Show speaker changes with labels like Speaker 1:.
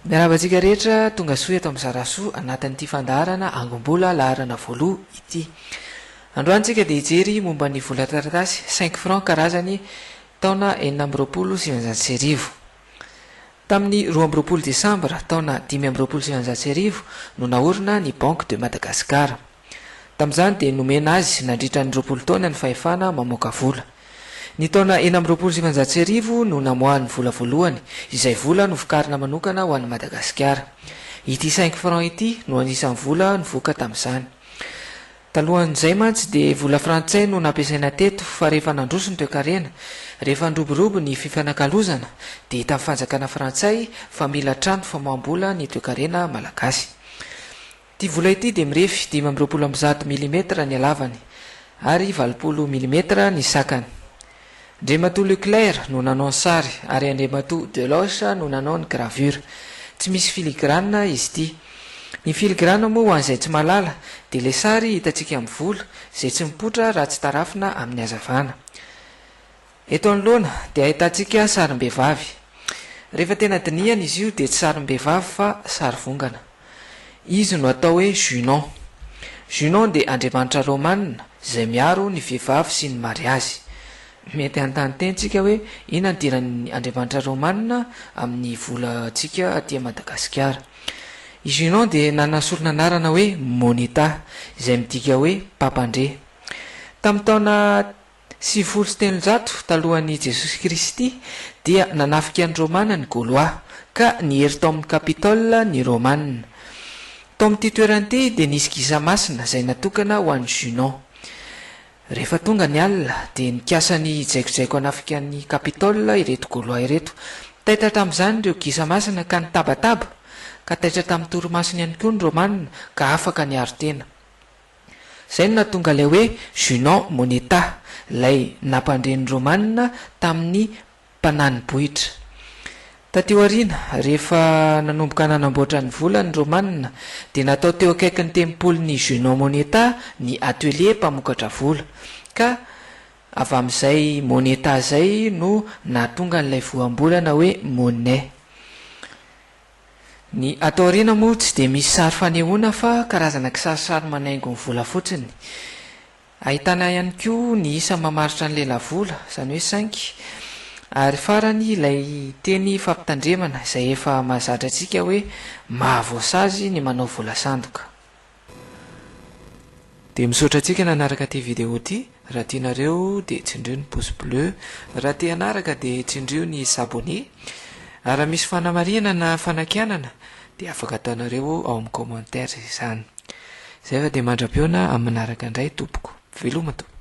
Speaker 1: Miarabantsika rehetra tonga soa eto amin'ny Zarasoa anatin'ity fandaharana angom-bola laharana voaloha ity. Androantsika dia hijery momba ny vola taratasy 5 francs karazany taona 420. Tamin'ny 12 Desambra taona 520 no naorina ny Banque de Madagascar. Tamin'izany dia nomena azy nandritra ny 20 taona ny fahefana mamoaka vola. Ny taona 420 no namoahan'ny vola voalohany, izay vola no vokarina manokana ho an'ny Madagasikara. Ity 5 francs ity no anisan'ny vola nivoaka tamin'izany. Talohan'izay mantsy dia vola frantsay no nampiasaina teto, fa rehefa nandroso ny toe-karena, rehefa ndroborobo ny fifanakalozana, dia hita amin'ny fanjakana frantsay fa mila trano famoaham-bola ny toe-karena malagasy. Ity vola ity dia mirefy 520 mm ny halavany ary 20 mm ny sakany. Andriamatoa Leclerc no nanao ny sary ary Andriamatoa Deloche no nanao ny gravure. Tsy misy filigrane izy ity. Ny filigrane moa ho an'izay tsy malala dia ilay sary hitantsika amin'ny vola izay tsy mipotra raha tsy tarafina amin'ny hazavana. Eto anoloana dia ahitantsika sarim-behivavy. Rehefa tena dinihana izy io dia tsy sarim-behivavy fa sary vongana. Izy no atao hoe Junon. Junon dia andriamanitra romanina izay miaro ny vehivavy sy ny mariazy. Mety an-tany-tentsika hoe inona diran'ny andriamanitra romanina amin'ny vola tsika aty Madagasikara. I Junon dia nanasolo anarana hoe Moneta, izay midika hoe Papandre. Tamin'ny taona 700 talohan'i Jesosy Kristy dia nanafika ny Romana ny Gaulois ka nihery tao amin'ny Capitole ny Romanina. Tao amin'ity toerana ity dia nisy giza masina izay natokana ho an'ny Junon. Rehefa tonga ny alina dia nikasany jaikojaiko hanafika ny Capitole ireto Gaulois ireto. Taitra tamin'izany ireo giza masina ka nitabataba, ka taitra tamin'ny toromasina ihany koa ny Romanina ka afaka niaro tena. Izay no nahatonga ilay hoe Junon Moneta, ilay nampandren'ny Romanina tamin'ny mpananibohitra. Taty aoriana, rehefa nanomboka nanamboatra ny vola ny Romanina dia natao teo akaikin'ny tempolin'ny Junon Moneta ny atelier mpamokatra vola, ka avy amin'izay Moneta izay no nahatonga n'ilay voambolana hoe monnaie. Ny ato aoriana moa tsy dia misy sary fanehoana fa karazana kisarisary manaingo ny vola fotsiny. Ahitana ihany koa ny isa mamaritra ny lela vola, izany hoe 5, ary farany ilay teny fampitandremana izay efa mahazatra antsika hoe mahavoasazy ny manao vola sandoka. Dia misaotra antsika nanaraka ity video ity. Raha tianareo dia tsindrio ny pouce bleu, raha te hanaraka dia tsindrio ny s'abonner. Ary raha misy fanamarihana na fanakianana dia afaka ataonareo ao amin'ny commentaire izany. Izay fa dia mandra-pioana amin'ny manaraka indray tompoko. Veloma tompoko.